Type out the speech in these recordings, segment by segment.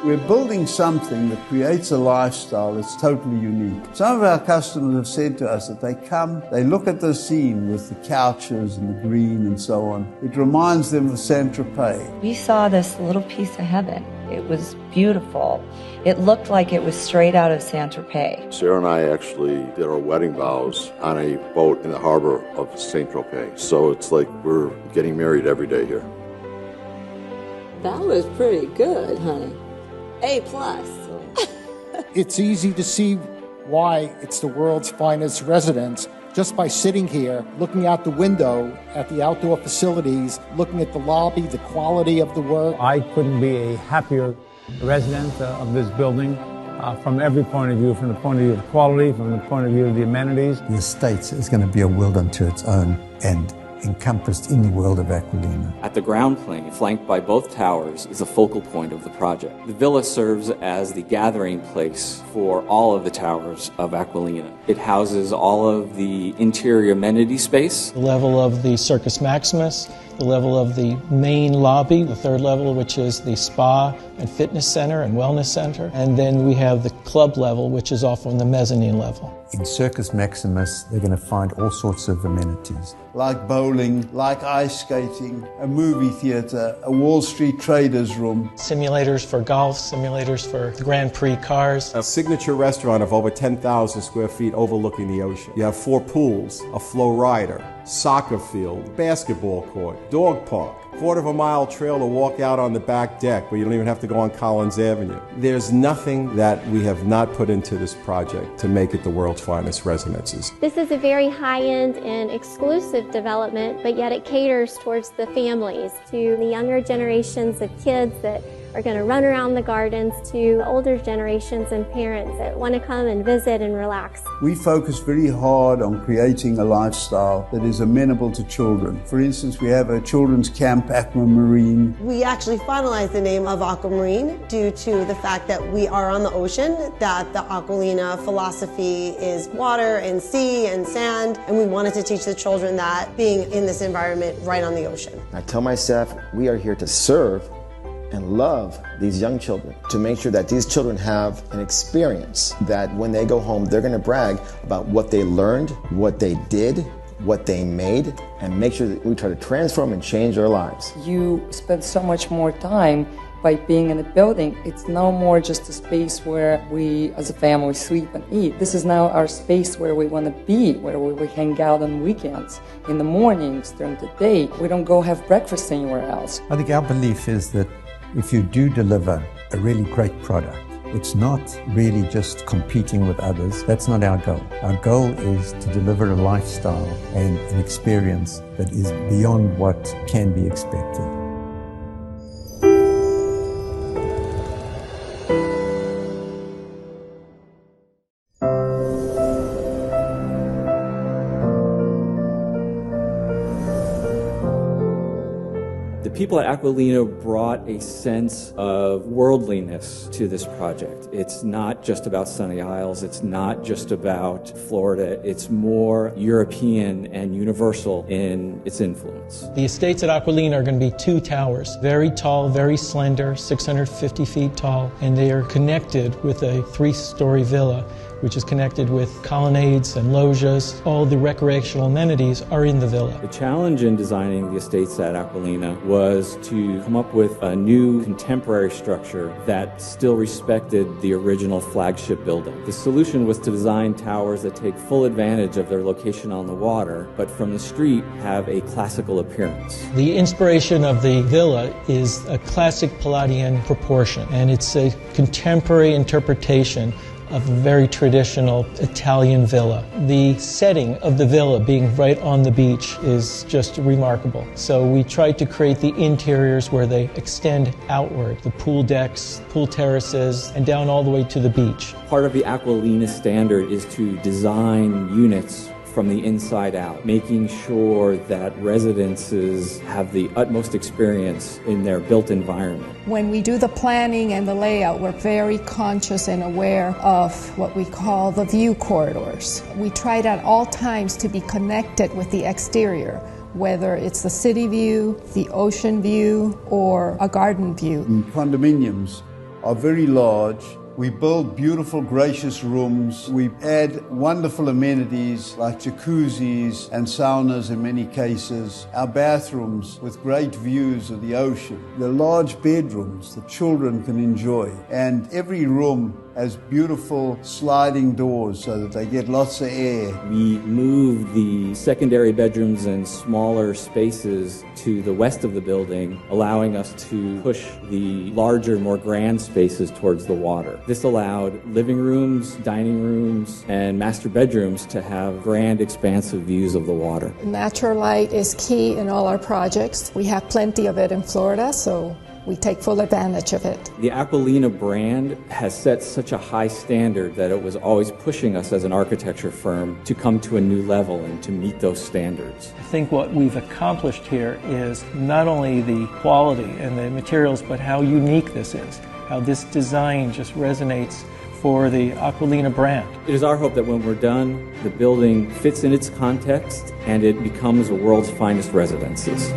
We're building something that creates a lifestyle that's totally unique. Some of our customers have said to us that they come, they look at the scene with the couches and the green and so on. It reminds them of Saint-Tropez. We saw this little piece of heaven. It was beautiful. It looked like it was straight out of Saint-Tropez. Sarah and I actually did our wedding vows on a boat in the harbor of Saint-Tropez. So it's like we're getting married every day here. That was pretty good, honey. A+. It's easy to see why it's the world's finest residence just by sitting here, looking out the window at the outdoor facilities, looking at the lobby, the quality of the work. I couldn't be a happier resident of this building from every point of view, from the point of view of quality, from the point of view of the amenities. The estate is going to be a world unto its own and encompassed in the world of AQUALINA. At the ground plane, flanked by both towers, is a focal point of the project. The villa serves as the gathering place for all of the towers of AQUALINA. It houses all of the interior amenity space. The level of the Circus Maximus, the level of the main lobby, the third level, which is the spa and fitness center and wellness center, and then we have the club level, which is off on the mezzanine level. In Circus Maximus, they're going to find all sorts of amenities. Like bowling, like ice skating, a movie theater, a Wall Street traders room. Simulators for golf, simulators for the Grand Prix cars. A signature restaurant of over 10,000 square feet overlooking the ocean. You have 4 pools, a flow rider, soccer field, basketball court, dog park, quarter-of-a-mile trail to walk out on the back deck where you don't even have to go on Collins Avenue. There's nothing that we have not put into this project to make it the world's finest residences. This is a very high-end and exclusive development, but yet it caters towards the families, to the younger generations of kids that are going to run around the gardens, to older generations and parents that want to come and visit and relax. We focus very hard on creating a lifestyle that is amenable to children. For instance, we have a children's camp, Aquamarine. We actually finalized the name of Aquamarine due to the fact that we are on the ocean, that the AQUALINA philosophy is water and sea and sand, and we wanted to teach the children that being in this environment right on the ocean. I tell my staff we are here to serve and love these young children, to make sure that these children have an experience that when they go home, they're going to brag about what they learned, what they did, what they made, and make sure that we try to transform and change their lives. You spend so much more time by being in the building. It's no more just a space where we as a family sleep and eat. This is now our space where we want to be, where we hang out on weekends, in the mornings, during the day. We don't go have breakfast anywhere else. I think our belief is that if you do deliver a really great product, it's not really just competing with others. That's not our goal. Our goal is to deliver a lifestyle and an experience that is beyond what can be expected. The people at AQUALINA brought a sense of worldliness to this project. It's not just about Sunny Isles, it's not just about Florida, it's more European and universal in its influence. The estates at AQUALINA are going to be 2 towers, very tall, very slender, 650 feet tall, and they are connected with a 3-story villa, which is connected with colonnades and loggias. All the recreational amenities are in the villa. The challenge in designing the estates at AQUALINA was to come up with a new contemporary structure that still respected the original flagship building. The solution was to design towers that take full advantage of their location on the water, but from the street have a classical appearance. The inspiration of the villa is a classic Palladian proportion, and it's a contemporary interpretation of a very traditional Italian villa. The setting of the villa being right on the beach is just remarkable. So we tried to create the interiors where they extend outward, the pool decks, pool terraces, and down all the way to the beach. Part of the AQUALINA standard is to design units from the inside out, making sure that residences have the utmost experience in their built environment. When we do the planning and the layout, we're very conscious and aware of what we call the view corridors. We try at all times to be connected with the exterior, whether it's the city view, the ocean view, or a garden view. Condominiums are very large. We build beautiful, gracious rooms. We add wonderful amenities like jacuzzis and saunas in many cases. Our bathrooms with great views of the ocean. The large bedrooms that children can enjoy. And every room has beautiful sliding doors so that they get lots of air. We moved the secondary bedrooms and smaller spaces to the west of the building, allowing us to push the larger, more grand spaces towards the water. This allowed living rooms, dining rooms, and master bedrooms to have grand, expansive views of the water. Natural light is key in all our projects. We have plenty of it in Florida, so we take full advantage of it. The AQUALINA brand has set such a high standard that it was always pushing us as an architecture firm to come to a new level and to meet those standards. I think what we've accomplished here is not only the quality and the materials, but how unique this is, how this design just resonates for the AQUALINA brand. It is our hope that when we're done, the building fits in its context and it becomes the world's finest residences.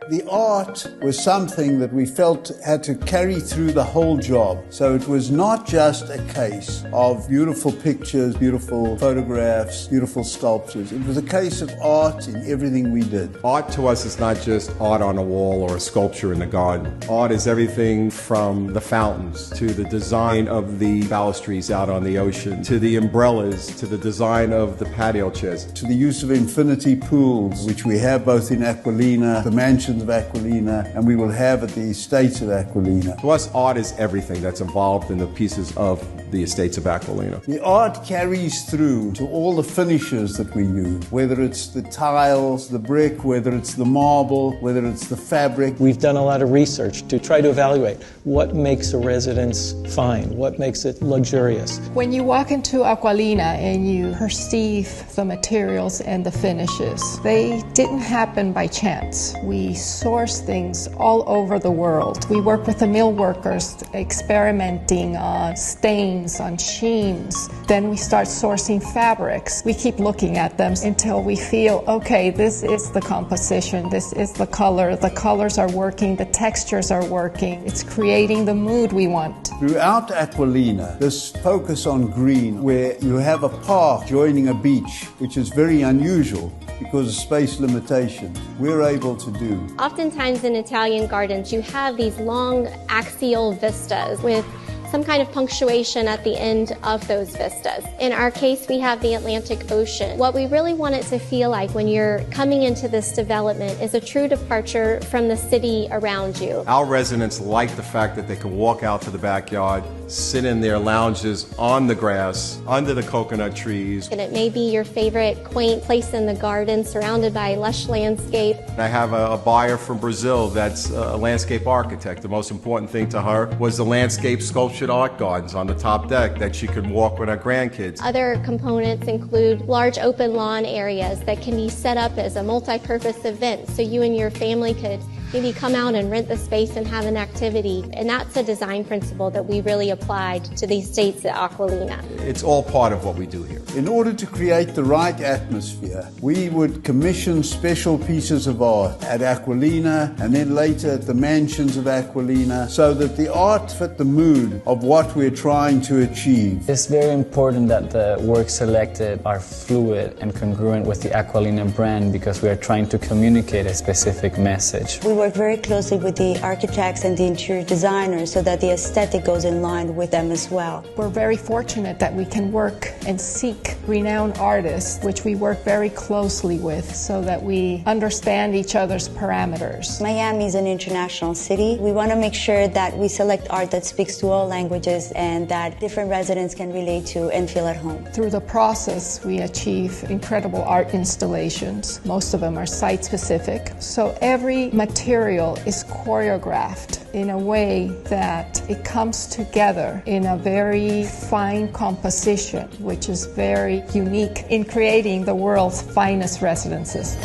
The art was something that we felt had to carry through the whole job. So it was not just a case of beautiful pictures, beautiful photographs, beautiful sculptures. It was a case of art in everything we did. Art to us is not just art on a wall or a sculpture in the garden. Art is everything from the fountains to the design of the balustries out on the ocean, to the umbrellas, to the design of the patio chairs. To the use of infinity pools, which we have both in AQUALINA, the mansions of AQUALINA, and we will have at the estates of AQUALINA. To us, art is everything that's involved in the pieces of the estates of AQUALINA. The art carries through to all the finishes that we use, whether it's the tiles, the brick, whether it's the marble, whether it's the fabric. We've done a lot of research to try to evaluate what makes a residence fine, what makes it luxurious. When you walk into AQUALINA and you perceive the materials and the finishes, they didn't happen by chance. We source things all over the world. We work with the mill workers experimenting on stains, on sheens. Then we start sourcing fabrics. We keep looking at them until we feel, okay, this is the composition, this is the color, the colors are working, the textures are working. It's creating the mood we want. Throughout AQUALINA, this focus on green, where you have a park joining a beach, which is very unusual because of space limitations, we're able to do. Oftentimes in Italian gardens, you have these long axial vistas with some kind of punctuation at the end of those vistas. In our case, we have the Atlantic Ocean. What we really want it to feel like when you're coming into this development is a true departure from the city around you. Our residents like the fact that they can walk out to the backyard, sit in their lounges on the grass, under the coconut trees. And it may be your favorite quaint place in the garden surrounded by lush landscape. I have a buyer from Brazil that's a landscape architect. The most important thing to her was the landscape sculptured art gardens on the top deck that she could walk with her grandkids. Other components include large open lawn areas that can be set up as a multi-purpose event so you and your family could maybe come out and rent the space and have an activity. And that's a design principle that we really applied to the estates at AQUALINA. It's all part of what we do here. In order to create the right atmosphere, we would commission special pieces of art at AQUALINA and then later at the mansions of AQUALINA so that the art fit the mood of what we're trying to achieve. It's very important that the work selected are fluid and congruent with the AQUALINA brand because we are trying to communicate a specific message. We work very closely with the architects and the interior designers so that the aesthetic goes in line with them as well. We're very fortunate that we can work and seek renowned artists, which we work very closely with so that we understand each other's parameters. Miami is an international city. We want to make sure that we select art that speaks to all languages and that different residents can relate to and feel at home. Through the process, we achieve incredible art installations. Most of them are site-specific. So every material is choreographed in a way that it comes together in a very fine composition, which is very unique in creating the world's finest residences.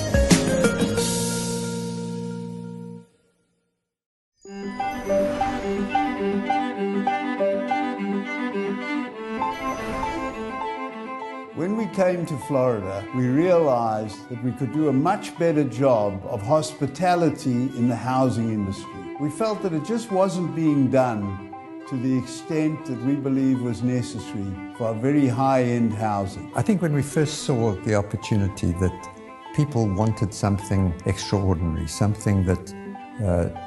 When we came to Florida, we realized that we could do a much better job of hospitality in the housing industry. We felt that it just wasn't being done to the extent that we believe was necessary for very high-end housing. I think when we first saw the opportunity that people wanted something extraordinary, something that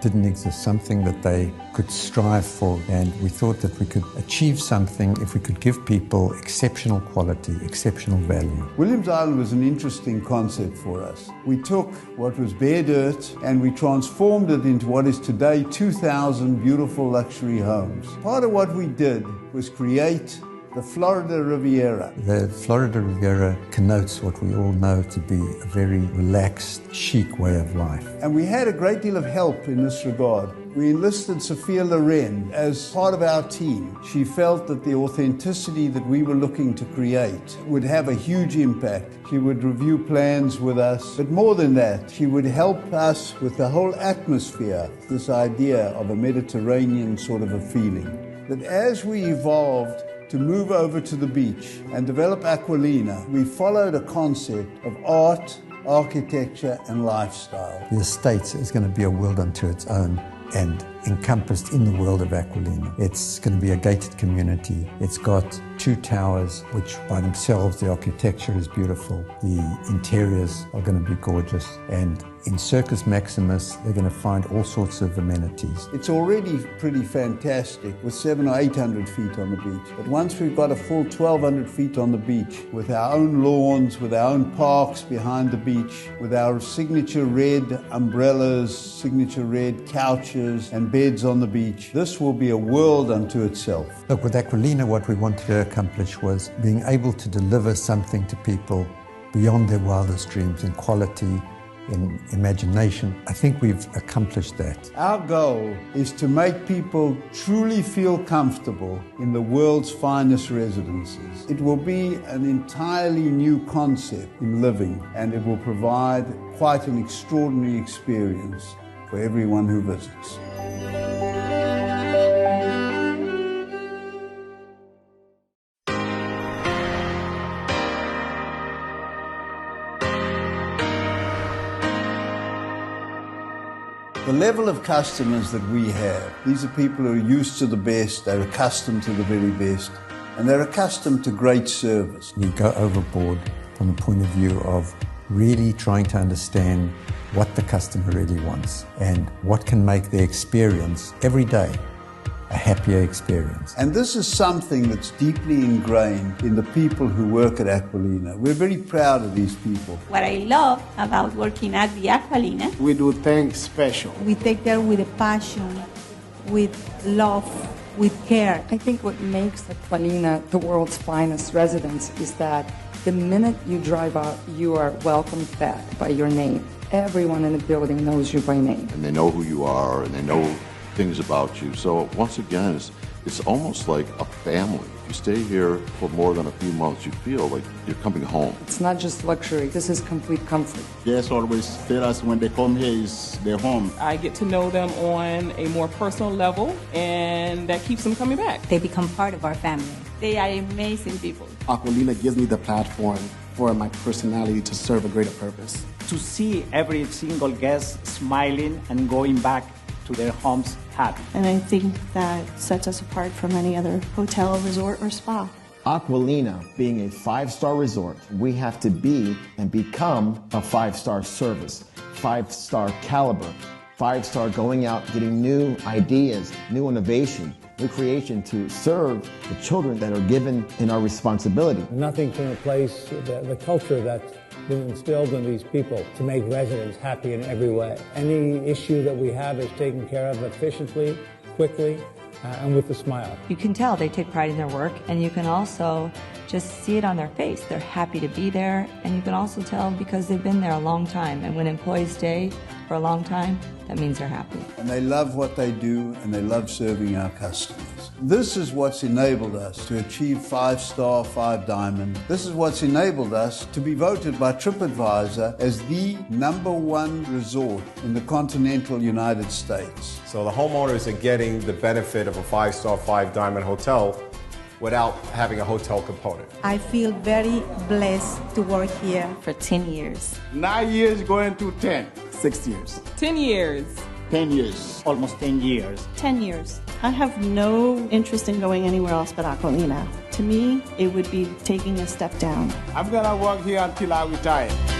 didn't exist, something that they could strive for, and we thought that we could achieve something if we could give people exceptional quality, exceptional value. Williams Island was an interesting concept for us. We took what was bare dirt and we transformed it into what is today 2,000 beautiful luxury homes. Part of what we did was create the Florida Riviera. The Florida Riviera connotes what we all know to be a very relaxed, chic way of life. And we had a great deal of help in this regard. We enlisted Sophia Loren as part of our team. She felt that the authenticity that we were looking to create would have a huge impact. She would review plans with us, but more than that, she would help us with the whole atmosphere, this idea of a Mediterranean sort of a feeling. That as we evolved to move over to the beach and develop AQUALINA, we followed a concept of art, architecture, and lifestyle. The estate is going to be a world unto its own and encompassed in the world of AQUALINA. It's going to be a gated community. It's got 2 towers, which by themselves, the architecture is beautiful. The interiors are going to be gorgeous. And in Circus Maximus, they're going to find all sorts of amenities. It's already pretty fantastic with 700 or 800 feet on the beach. But once we've got a full 1,200 feet on the beach, with our own lawns, with our own parks behind the beach, with our signature red umbrellas, signature red couches, and beds on the beach, this will be a world unto itself. Look, with AQUALINA, what we wanted to accomplish was being able to deliver something to people beyond their wildest dreams in quality, in imagination. I think we've accomplished that. Our goal is to make people truly feel comfortable in the world's finest residences. It will be an entirely new concept in living, and it will provide quite an extraordinary experience for everyone who visits. The level of customers that we have, these are people who are used to the best, they're accustomed to the very best, and they're accustomed to great service. We go overboard from the point of view of really trying to understand what the customer really wants and what can make their experience every day a happier experience. And this is something that's deeply ingrained in the people who work at AQUALINA. We're very proud of these people. What I love about working at the AQUALINA, we do things special. We take care with a passion, with love, with care. I think what makes AQUALINA the world's finest residence is that the minute you drive out, you are welcomed back by your name. Everyone in the building knows you by name. And they know who you are, and they know things about you. So once again, it's almost like a family. If you stay here for more than a few months, you feel like you're coming home. It's not just luxury, this is complete comfort. Guests always tell us when they come here is their home. I get to know them on a more personal level, and that keeps them coming back. They become part of our family. They are amazing people. AQUALINA gives me the platform for my personality to serve a greater purpose. To see every single guest smiling and going back to their homes happy. And I think that sets us apart from any other hotel, resort, or spa. AQUALINA being a 5-star resort, we have to be and become a 5-star service, 5-star caliber, 5-star going out, getting new ideas, new innovation, new creation to serve the children that are given in our responsibility. Nothing can replace the culture that's been instilled in these people to make residents happy in every way. Any issue that we have is taken care of efficiently, quickly, and with a smile. You can tell they take pride in their work, and you can also just see it on their face. They're happy to be there, and you can also tell because they've been there a long time. And when employees stay for a long time, that means they're happy. And they love what they do, and they love serving our customers. This is what's enabled us to achieve 5-star, 5-diamond. This is what's enabled us to be voted by TripAdvisor as the #1 resort in the continental United States. So the homeowners are getting the benefit of a 5-star, 5-diamond hotel without having a hotel component. I feel very blessed to work here. For 10 years. 9 years going to 10. 6 years. 10 years. 10 years. Almost 10 years. 10 years. I have no interest in going anywhere else but AQUALINA. To me, it would be taking a step down. I'm gonna work here until I retire.